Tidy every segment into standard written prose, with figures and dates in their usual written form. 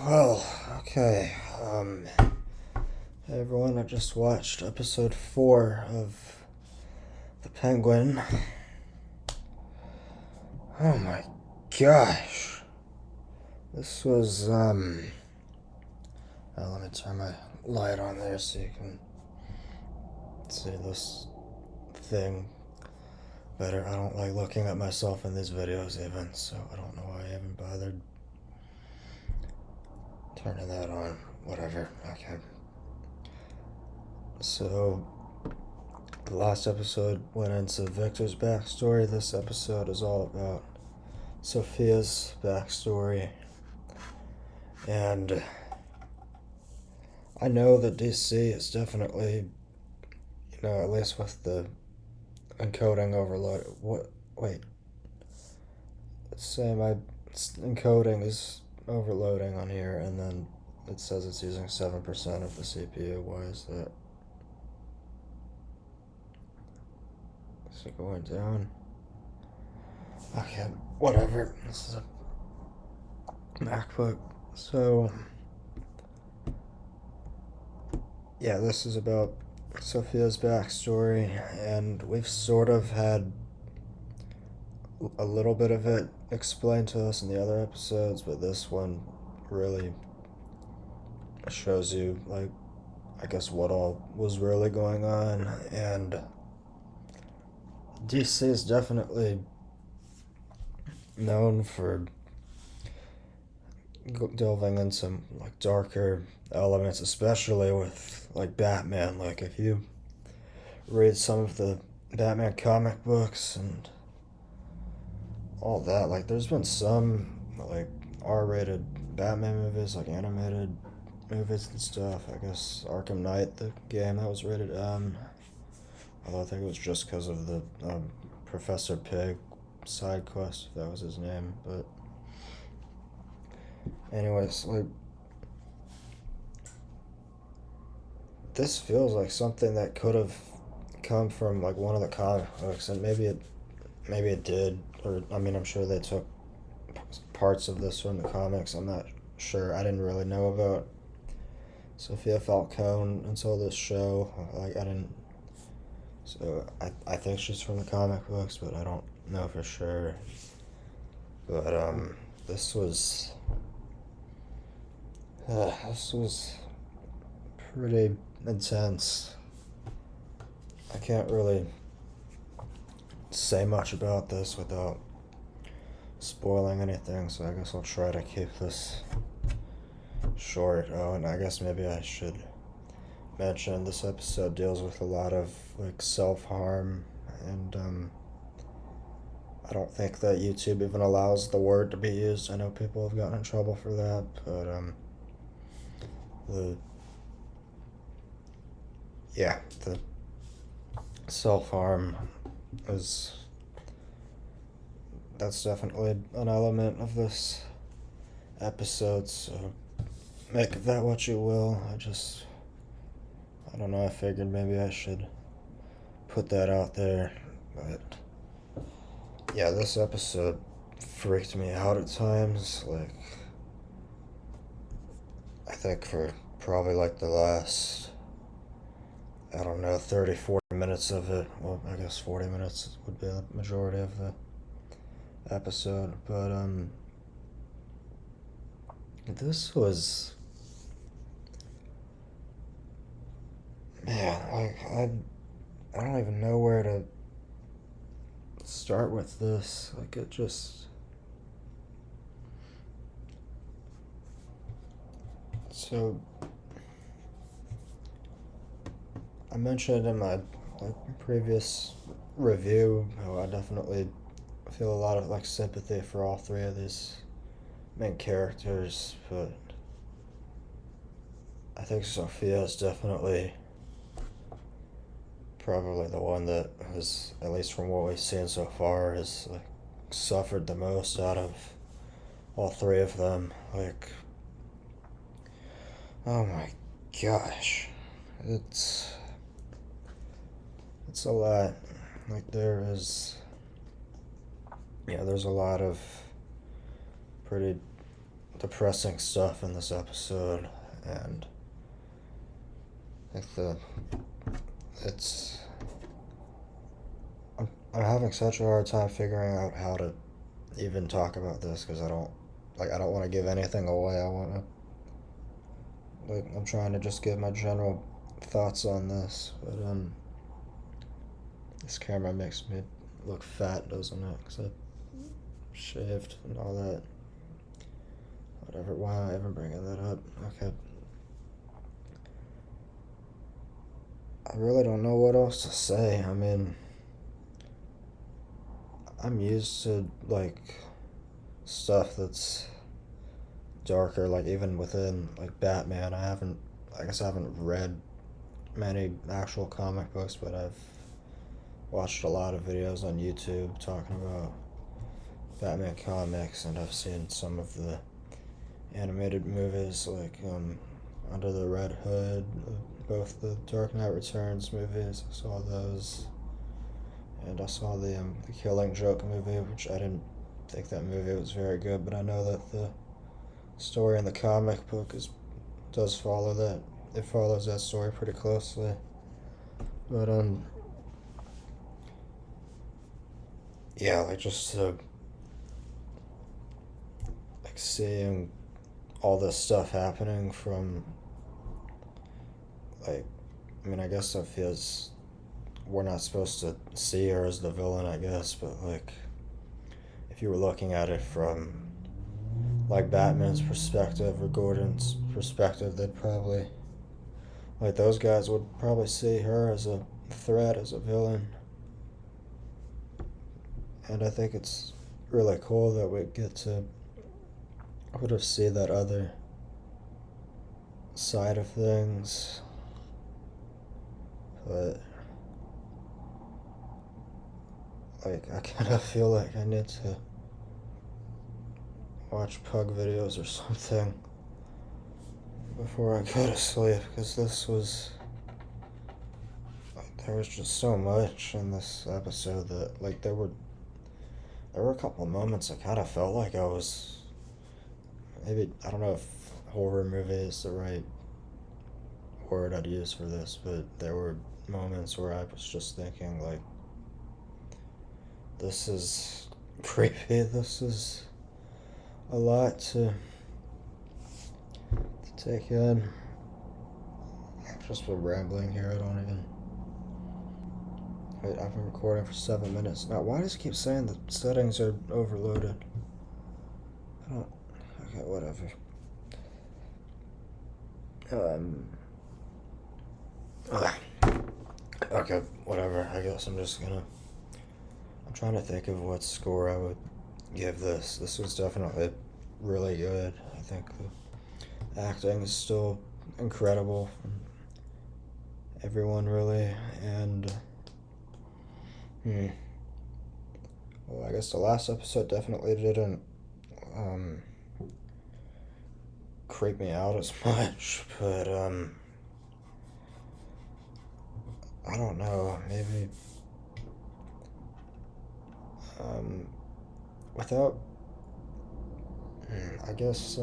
Well, okay. Hey everyone, I just watched episode 4 of The Penguin. Oh my gosh. This was, let me turn my light on there so you can see this thing better. I don't like looking at myself in these videos even, so I don't know why I even bothered turning that on. Whatever, okay. So, the last episode went into Victor's backstory. This episode is all about Sophia's backstory. And I know that DC is definitely, at least with the encoding overload. What? Wait. It's saying my encoding is overloading on here, and then it says it's using 7% of the CPU. Why is that? Is it going down? Okay, whatever. This is a MacBook. So, yeah, this is about Sophia's backstory, and we've sort of had a little bit of it explained to us in the other episodes, but this one really shows you, like, I guess what all was really going on. And DC is definitely known for delving into like darker elements, especially with like Batman. Like if you read some of the Batman comic books and all that, like there's been some like R-rated Batman movies, like animated movies and stuff. I guess Arkham Knight, the game, that was rated M. Although I think it was just because of the Professor Pig side quest, if that was his name. But anyways, like this feels like something that could have come from like one of the comic books, and maybe it did, or I mean, I'm sure they took parts of this from the comics. I'm not sure. I didn't really know about Sophia Falcone until this show. Like I didn't. So I think she's from the comic books, but I don't know for sure. But this was this was pretty intense. I can't really say much about this without spoiling anything, so I guess I'll try to keep this short. Oh, and I guess maybe I should mention this episode deals with a lot of like self-harm, and I don't think that YouTube even allows the word to be used. I know people have gotten in trouble for that, but the the self-harm is that's definitely an element of this episode, so make of that what you will. I don't know, I figured maybe I should put that out there, but yeah, this episode freaked me out at times. Like, I think for probably like the last, I don't know, 30, 40 minutes of it. Well, I guess 40 minutes would be the majority of the episode, but this was, man, like I don't even know where to start with this. Like it just, so I mentioned in my like previous review how I definitely feel a lot of like sympathy for all three of these main characters, but I think Sophia is definitely probably the one that has, at least from what we've seen so far, has like suffered the most out of all three of them. Like, oh my gosh, it's it's a lot. Like there's a lot of pretty depressing stuff in this episode, and I think it's I'm having such a hard time figuring out how to even talk about this because I don't want to give anything away. I'm trying to just give my general thoughts on this, but this camera makes me look fat, doesn't it? Because I shaved and all that. Whatever. Why am I even bringing that up? Okay. I really don't know what else to say. I mean, I'm used to stuff that's darker, even within Batman. I guess I haven't read many actual comic books, but I've watched a lot of videos on YouTube talking about Batman comics, and I've seen some of the animated movies Under the Red Hood, both the Dark Knight Returns movies. I saw those, and I saw the Killing Joke movie, which I didn't think that movie was very good, but I know that the story in the comic book does follow that. It follows that story pretty closely. But yeah, just seeing all this stuff happening from I guess that feels we're not supposed to see her as the villain, I guess, but if you were looking at it from Batman's perspective or Gordon's perspective, they'd probably those guys would probably see her as a threat, as a villain. And I think it's really cool that we get to see that other side of things. But I kind of feel like I need to watch Pug videos or something before I go to sleep, because there was just so much in this episode that there were a couple of moments I kind of felt like I was, maybe, I don't know if horror movie is the right word I'd use for this, but there were moments where I was just thinking this is creepy, this is a lot to take in. I've just been rambling here. I've been recording for 7 minutes now. Why does it keep saying the settings are overloaded? Okay, whatever. Okay, whatever. I guess I'm trying to think of what score I would give this. This was definitely really good. I think the acting is still incredible from everyone, really, and well, I guess the last episode definitely didn't creep me out as much, but I don't know, maybe without I guess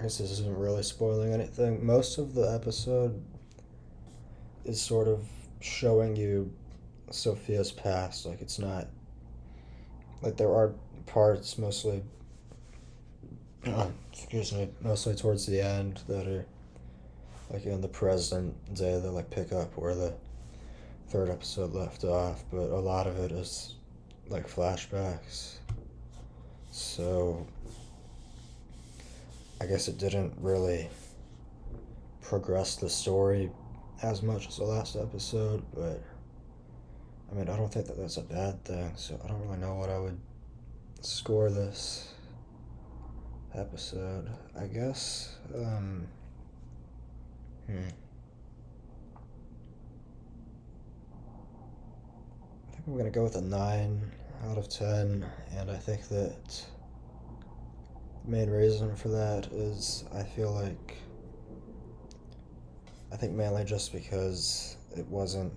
this isn't really spoiling anything. Most of the episode is sort of showing you Sophia's past. It's not there are parts mostly mostly towards the end that are in the present day that pick up where the third episode left off, but a lot of it is flashbacks. So I guess it didn't really progress the story as much as the last episode, but I mean, I don't think that that's a bad thing, so I don't really know what I would score this episode. I guess I think I'm gonna go with a 9 out of 10, and I think that the main reason for that is I think mainly just because it wasn't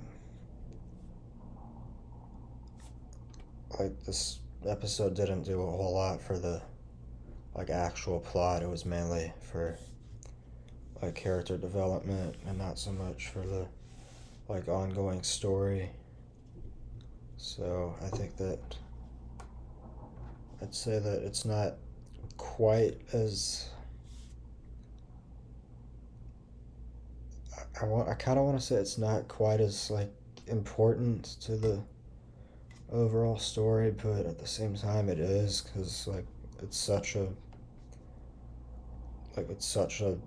this episode didn't do a whole lot for the like actual plot. It was mainly for like character development and not so much for the like ongoing story. So I think that I'd say that it's not quite as I kind of want to say it's not quite as like important to the overall story, but at the same time it is, because like it's such a it's such a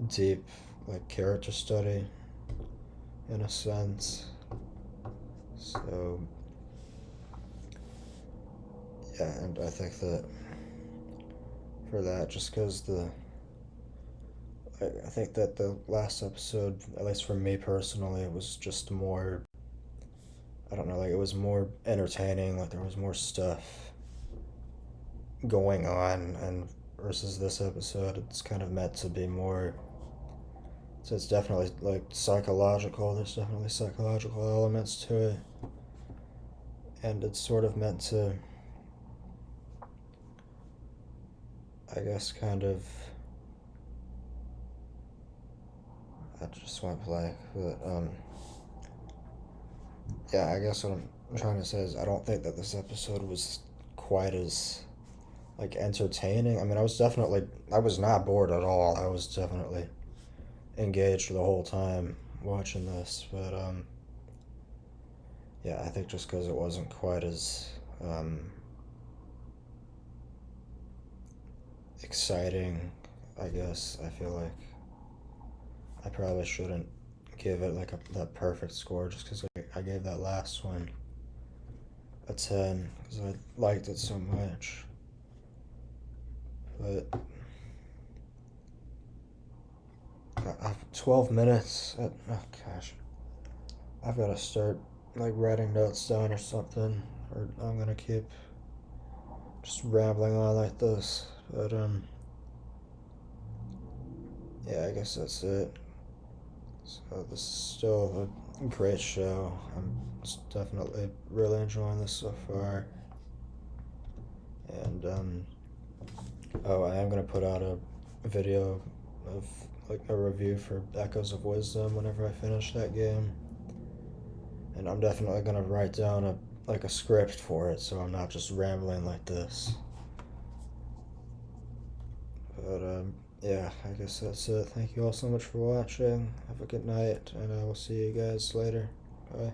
deep like character study in a sense. So yeah, and I think that for that, just because I think that the last episode, at least for me personally, it was just more, I don't know, like it was more entertaining, like there was more stuff going on, and versus this episode, it's kind of meant to be more, so it's definitely like psychological, there's definitely psychological elements to it, and it's sort of meant to, I guess, kind of, I just went blank, but yeah, I guess what I'm trying to say is I don't think that this episode was quite as like entertaining. I mean, I was not bored at all. I was definitely engaged the whole time watching this, but yeah, I think just because it wasn't quite as exciting, I guess I feel like I probably shouldn't give it like that perfect score just because I gave that last one a 10 because I liked it so much. But I have 12 minutes. Oh gosh, I've got to start like writing notes down or something, or I'm gonna keep just rambling on like this. But yeah, I guess that's it. So this is still a great show. I'm definitely really enjoying this so far. And oh, I am gonna put out a video of like a review for Echoes of Wisdom whenever I finish that game. And I'm definitely gonna write down a script for it, so I'm not just rambling like this. But yeah, I guess that's it. Thank you all so much for watching. Have a good night, and I will see you guys later. Bye.